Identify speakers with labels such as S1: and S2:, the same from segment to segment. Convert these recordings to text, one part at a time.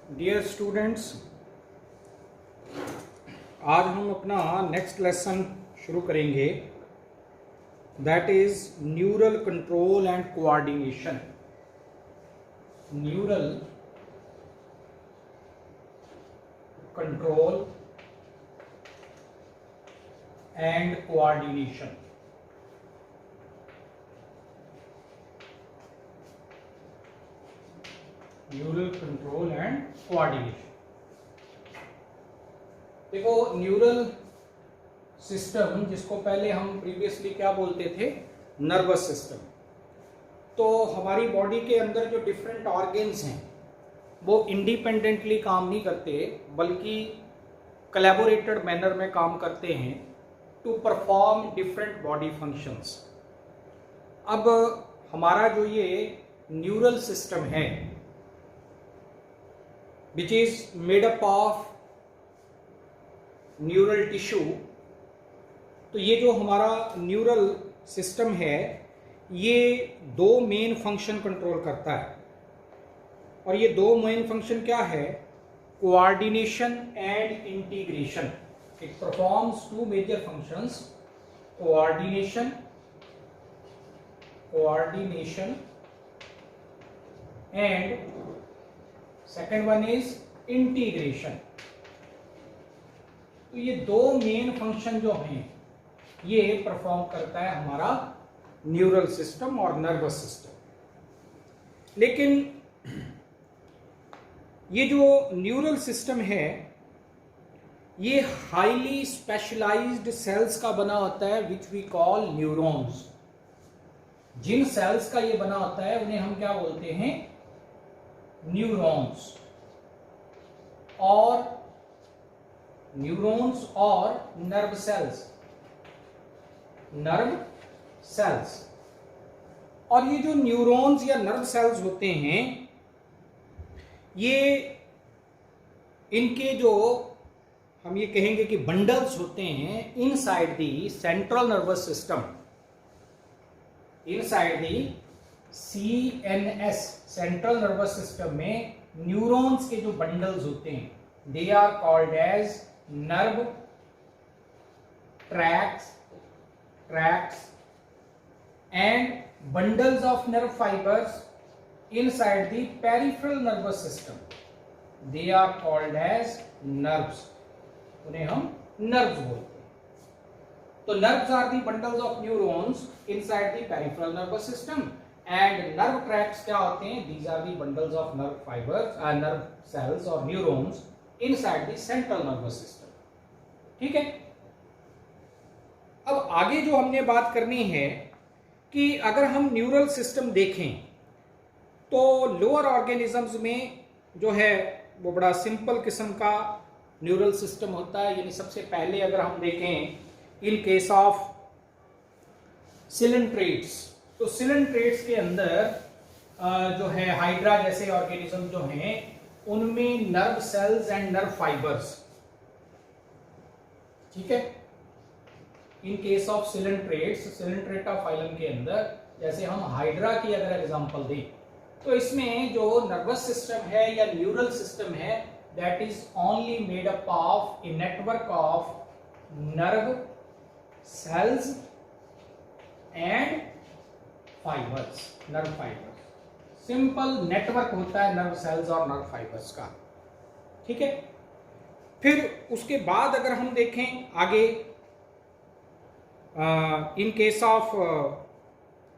S1: Dear students, आज हम अपना नेक्स्ट लेसन शुरू करेंगे, that is neural control and coordination. Neural control and coordination. Neural control and coordination. देखो, न्यूरल सिस्टम, जिसको पहले हम प्रीवियसली क्या बोलते थे, नर्वस सिस्टम। तो हमारी बॉडी के अंदर जो डिफरेंट ऑर्गन्स हैं वो इंडिपेंडेंटली काम नहीं करते, बल्कि कोलैबोरेटेड मैनर में काम करते हैं to perform different body functions. अब हमारा जो ये न्यूरल सिस्टम है, which is made up of neural tissue, तो ये जो हमारा न्यूरल सिस्टम है ये दो मेन फंक्शन कंट्रोल करता है। और ये दो मेन फंक्शन क्या है? Coordination and integration. It performs two major functions, coordination and second one is integration. तो ये दो मेन फंक्शन जो हैं ये परफॉर्म करता है हमारा न्यूरल सिस्टम और नर्वस सिस्टम। लेकिन ये जो न्यूरल सिस्टम है ये हाईली स्पेशलाइज्ड सेल्स का बना होता है, विच वी कॉल न्यूरॉन्स। जिन सेल्स का ये बना होता है उन्हें हम क्या बोलते हैं? न्यूरॉन्स। और न्यूरॉन्स और नर्व सेल्स। और ये जो न्यूरॉन्स या नर्व सेल्स होते हैं ये इनके जो हम ये कहेंगे कि बंडल्स होते हैं inside the central nervous system, inside the CNS central nervous system में न्यूरॉन्स के जो बंडल्स होते हैं they are called as nerve tracts and bundles of nerve fibres inside the peripheral nervous system, they are called as nerves. उन्हें हम nerves बोलते हैं। तो nerves are the bundles of neurons inside the peripheral nervous system, and nerve tracts क्या होते हैं? These are the bundles of nerve fibres, nerve cells और neurons inside the central nervous system. ठीक है। अब आगे जो हमने बात करनी है कि अगर हम न्यूरल सिस्टम देखें तो लोअर ऑर्गेनिजम्स में जो है वो बड़ा सिंपल किस्म का न्यूरल सिस्टम होता है। यानी सबसे पहले अगर हम देखें इन केस ऑफ सिलेंट्रेट्स, तो सिलेंट्रेट्स के अंदर जो है हाइड्रा जैसे ऑर्गेनिज्म जो हैं उनमें nerve cells and nerve fibres. ठीक है। इन case of coelenterates, Coelenterata phylum के अंदर जैसे हम हाइड्रा की अगर एग्जांपल दें तो इसमें जो नर्वस सिस्टम है या न्यूरल सिस्टम है that is only made up of a network of nerve cells and fibres, nerve fibres. Simple network होता है नर्व सेल्स और नर्व फाइबर्स का। ठीक है। फिर उसके बाद अगर हम देखें आगे इन केस ऑफ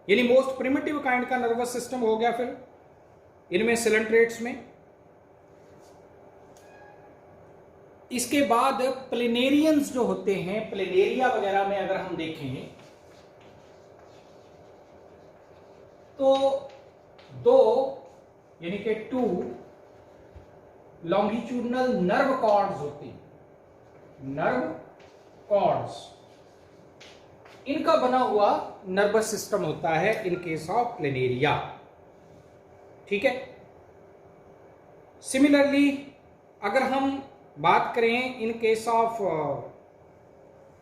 S1: यानी मोस्ट प्रिमिटिव काइंड का नर्वस सिस्टम हो गया फिर इनमें सिलेंट्रेट्स में। इसके बाद प्लेनेरियंस जो होते हैं, प्लेनेरिया वगैरह में अगर हम देखें तो दो यानी कि टू लॉन्गिट्यूडनल नर्व कॉर्ड्स होती हैं, नर्व कॉर्ड्स, इनका बना हुआ नर्वस सिस्टम होता है इन केस ऑफ प्लेनेरिया। ठीक है। सिमिलरली अगर हम बात करें इन case of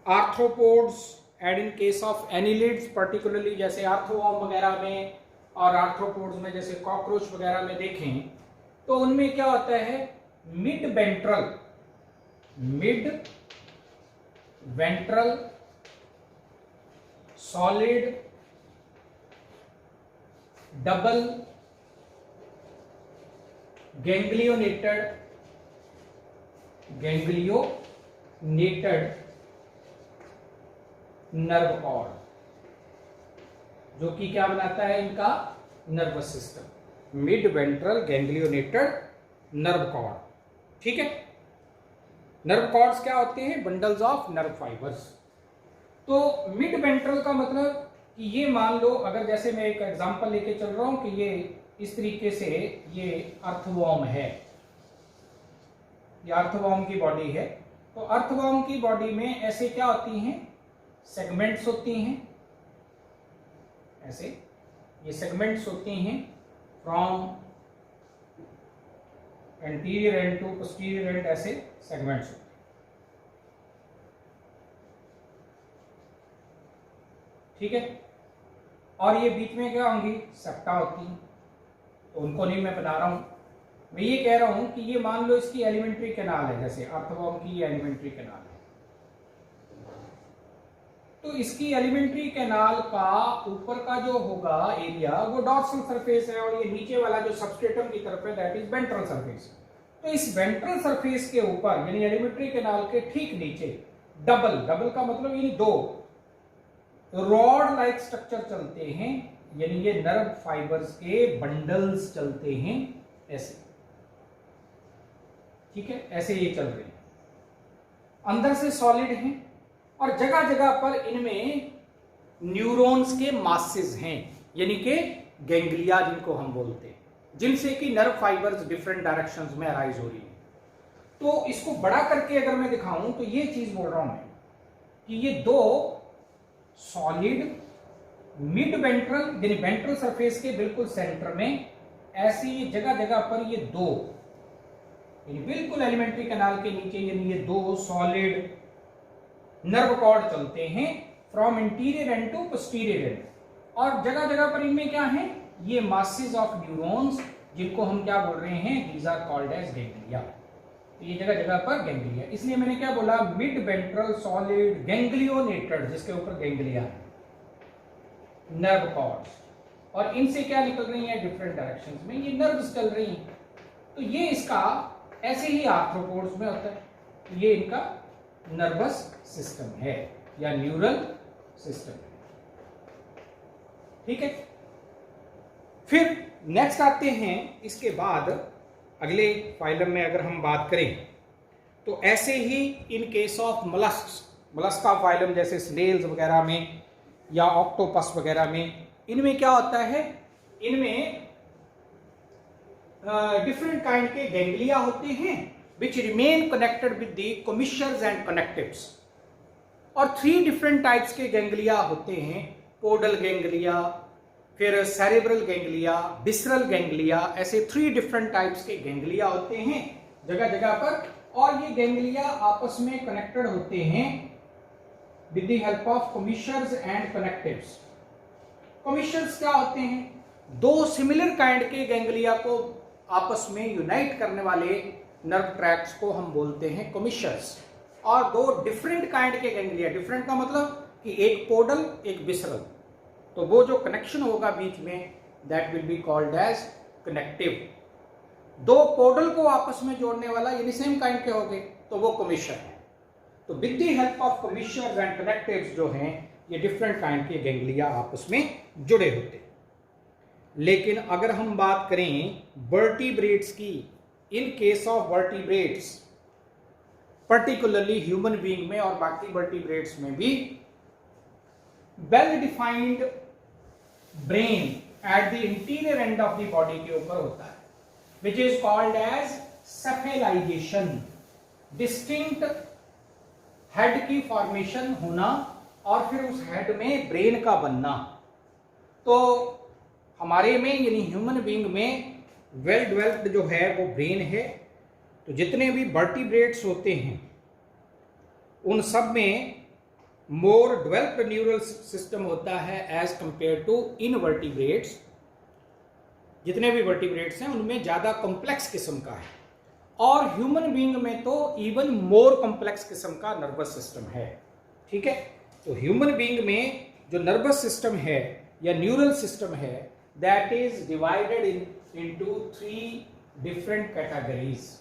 S1: arthropods and in case of annelids, particularly जैसे आर्थ्रोवॉर्म वगैरह में और आर्थ्रोपोड्स में जैसे कॉकरोच वगैरह में देखें तो उनमें क्या होता है, mid ventral solid double ganglionated nerve cord, जो कि क्या बनाता है इनका nervous system, mid ventral ganglionated nerve cord. ठीक है, नर्व कॉर्ड्स क्या होते हैं, बंडल्स ऑफ नर्व फाइबर्स। तो मिड वेंट्रल का मतलब कि ये मान लो, अगर जैसे मैं एक एग्जांपल लेके चल रहा हूं कि ये इस तरीके से ये अर्थवॉर्म है, ये अर्थवॉर्म की बॉडी है। तो अर्थवॉर्म की बॉडी में ऐसे क्या होती हैं, सेगमेंट्स होती हैं, ऐसे ये सेगमेंट्स होती हैं from anterior end to posterior end, ऐसे सेगमेंट्स होते हैं। ठीक है, और ये बीच में क्या होंगी, सेप्टा होती हैं। तो उनको नहीं मैं बना रहा हूं, मैं ये कह रहा हूं कि ये मान लो इसकी एलिमेंट्री कैनाल है, जैसे अर्थवॉर्म की ये एलिमेंट्री कैनाल है। तो इसकी एलिमेंट्री कैनाल का ऊपर का जो होगा एरिया वो डॉर्सल सरफेस है, और ये नीचे वाला जो सबस्ट्रेटम की तरफ है दैट इज वेंट्रल सरफेस। तो इस वेंट्रल सरफेस के ऊपर यानी एलिमेंट्री कैनाल के ठीक नीचे डबल का मतलब ये दो रॉड लाइक स्ट्रक्चर चलते हैं, यानी ये नर्व फाइबर्स के बंडल्स चलते हैं ऐसे। ठीक है, ऐसे ये चल रहे हैं, अंदर से सॉलिड हैं, और जगह जगह पर इनमें न्यूरॉन्स के मासेस हैं, यानी कि गैंग्लिया जिनको हम बोलते हैं, जिनसे कि नर्व फाइबर्स डिफरेंट डायरेक्शंस में अराइज हो रही है। तो इसको बड़ा करके अगर मैं दिखाऊं तो ये चीज बोल रहा हूं मैं कि ये दो सॉलिड मिड वेंट्रल यानी वेंट्रल सरफेस के बिल्कुल सेंटर में ऐसी जगह जगह पर ये दो यानी बिल्कुल एलिमेंट्री कैनाल के नीचे यानी ये दो सॉलिड नर्व कॉर्ड चलते हैं from interior end to posterior end, और जगह जगह पर इनमें क्या है, ये मासेस ऑफ न्यूरॉन्स जिनको हम क्या बोल रहे हैं, these are called as ganglia. तो ये जगह जगह पर गैंग्लिया, इसलिए मैंने क्या बोला, मिड वेंट्रल सॉलिड गैंग्लियोनेटेड, जिसके ऊपर गैंग्लिया है, नर्व कॉर्ड्स, और इनसे क्या निकल रही है, डिफरेंट डायरेक्शंस में ये नर्व्स चल रही हैं। तो ये इसका ऐसे ही आर्थ्रोपोड्स में होता है, ये इनका नर्वस सिस्टम है या न्यूरल सिस्टम है। ठीक है, फिर नेक्स्ट आते हैं, इसके बाद अगले फाइलम में अगर हम बात करें तो ऐसे ही इन केस ऑफ मलस्का फाइलम जैसे स्नेल्स वगैरह में या ऑक्टोपस वगैरह में, इनमें क्या होता है, इनमें डिफरेंट काइंड के गैंग्लिया होते हैं which remain connected with the commissures and connectives, और 3 डिफरेंट टाइप्स के गैंग्लिया होते हैं, पोडल गैंग्लिया, फिर सेरेब्रल गैंग्लिया, विसरल गैंग्लिया, ऐसे 3 डिफरेंट टाइप्स के गैंग्लिया होते हैं जगह जगह पर, और ये गैंग्लिया आपस में कनेक्टेड होते हैं with the help of commissures and connectives। commissures क्या होते हैं, दो सिमिलर काइंड के गैंग्लिया को आपस में यूनाइट करने वाले नर्व ट्रैक्ट्स को हम बोलते हैं कॉमिशर्स, और दो डिफरेंट काइंड के गैंग्लिया, डिफरेंट का मतलब कि एक पोडल एक विसरल, तो वो जो कनेक्शन होगा बीच में that will be called as connective. दो पोडल को आपस में जोड़ने वाला यानी सेम काइंड के हो गए तो वो कॉमिशर है। तो with the help of commissures and connectives जो हैं ये डिफरेंट काइंड के गैंग्लिया आपस में जुड़े होते हैं। लेकिन अगर हम बात करें वर्टिब्रेट्स की, in case of vertebrates particularly human being में और बाकी वर्टिब्रेट्स में भी well defined brain at the interior end of the body के ऊपर होता है, which is called as cephalization, distinct head की फॉर्मेशन होना और फिर उस हेड में ब्रेन का बनना। तो हमारे में यानी ह्यूमन बीइंग में वेल डेवलप्ड जो है वो ब्रेन है। तो जितने भी वर्टिब्रेट्स होते हैं उन सब में मोर डेवलप्ड न्यूरल सिस्टम होता है एज कंपेयर टू इनवर्टिब्रेट्स। जितने भी वर्टिब्रेट्स हैं उनमें ज़्यादा कॉम्प्लेक्स किस्म का है, और ह्यूमन बीइंग में तो इवन मोर कॉम्प्लेक्स किस्म का नर्वस सिस्टम है। ठीक है, तो ह्यूमन बीइंग में जो नर्वस सिस्टम है या न्यूरल सिस्टम है, that is divided into 3 different categories.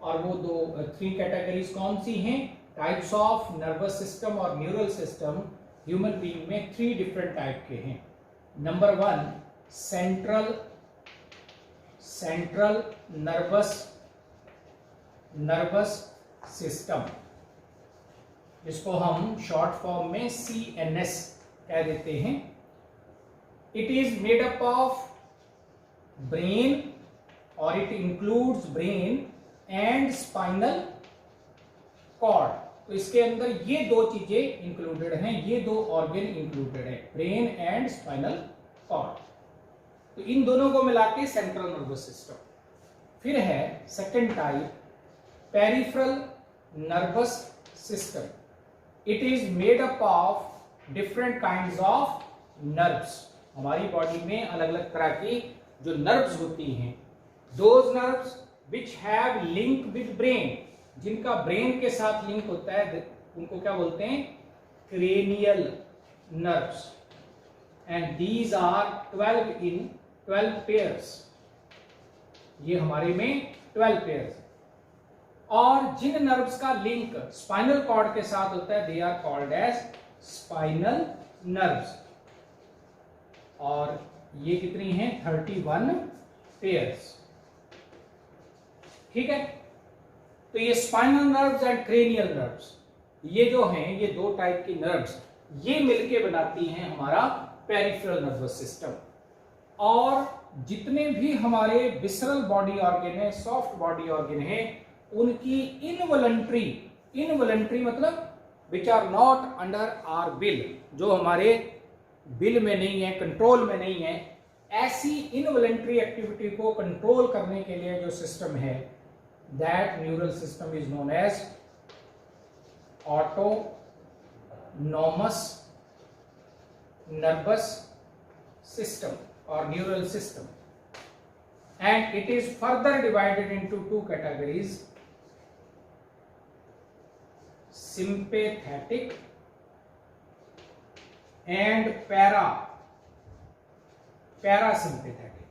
S1: और वो 3 कैटेगरीज कौन सी हैं? टाइप्स ऑफ नर्वस सिस्टम और न्यूरल सिस्टम ह्यूमन बीइंग में 3 डिफरेंट टाइप के हैं। नंबर 1 सेंट्रल नर्वस सिस्टम, जिसको हम शॉर्ट फॉर्म में CNS कह देते हैं। It is made up of brain, और it includes brain and spinal cord. तो इसके अंदर ये 2 चीजें इंक्लूडेड हैं, ये 2 ऑर्गन इंक्लूडेड है, ब्रेन एंड स्पाइनल कॉर्ड। तो इन दोनों को मिला के सेंट्रल नर्वस सिस्टम। फिर है second type peripheral nervous system. It is made up of different kinds of nerves. हमारी बॉडी में अलग अलग तरह की जो नर्व्स होती हैं, those nerves which have link with brain, जिनका ब्रेन के साथ लिंक होता है, उनको क्या बोलते हैं? Cranial nerves. And these are 12 pairs. ये हमारे में 12 पेयर्स। और जिन नर्व्स का लिंक स्पाइनल कॉर्ड के साथ होता है, दे are called as spinal nerves. और ये कितनी हैं? 31 पेयर्स। ठीक है, तो ये spinal nerves and cranial nerves, ये जो हैं, ये 2 टाइप की नर्व्स, ये मिलके बनाती हैं हमारा पेरिफेरल नर्वस सिस्टम। और जितने भी हमारे विसरल बॉडी ऑर्गन है, सॉफ्ट बॉडी ऑर्गन है, उनकी इनवॉलंटरी मतलब which are not under our will, जो हमारे विल में नहीं है, कंट्रोल में नहीं है, ऐसी इनवॉलंटरी एक्टिविटी को कंट्रोल करने के लिए जो सिस्टम है, that neural system is known as autonomous nervous system और neural system. And it is further divided into 2 categories, sympathetic and parasympathetic।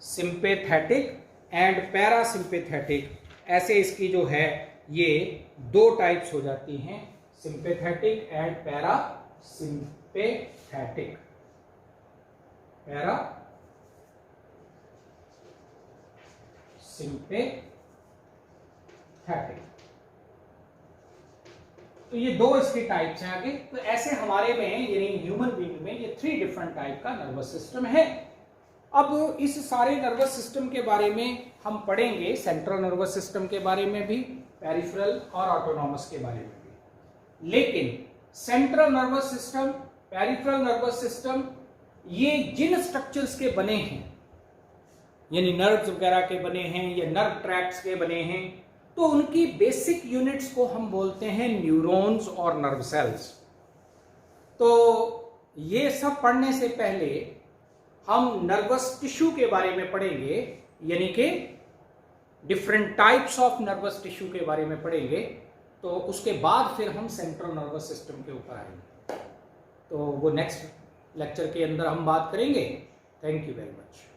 S1: sympathetic and parasympathetic, ऐसे इसकी जो है ये 2 टाइप्स हो जाती हैं, sympathetic and parasympathetic। सिंपैथेटिक। तो ये 2 इसके टाइप्स हैं आगे। तो ऐसे हमारे में यानी ह्यूमन बीइंग में ये 3 डिफरेंट टाइप का नर्वस सिस्टम है। अब इस सारे नर्वस सिस्टम के बारे में हम पढ़ेंगे, सेंट्रल नर्वस सिस्टम के बारे में भी, पेरिफेरल और ऑटोनॉमस के बारे में भी। लेकिन central nervous system, peripheral nervous system, ये जिन स्ट्रक्चर्स के बने हैं, यानी नर्व्स वगैरह के बने हैं या नर्व ट्रैक्ट्स के बने हैं, तो उनकी बेसिक यूनिट्स को हम बोलते हैं न्यूरॉन्स और नर्व सेल्स। तो ये सब पढ़ने से पहले हम नर्वस टिश्यू के बारे में पढ़ेंगे, यानी कि different types of nervous tissue के बारे में पढ़ेंगे। तो उसके बाद फिर हम सेंट्रल नर्वस सिस्टम के ऊपर आएंगे, तो वो नेक्स्ट लेक्चर के अंदर हम बात करेंगे। Thank you very much.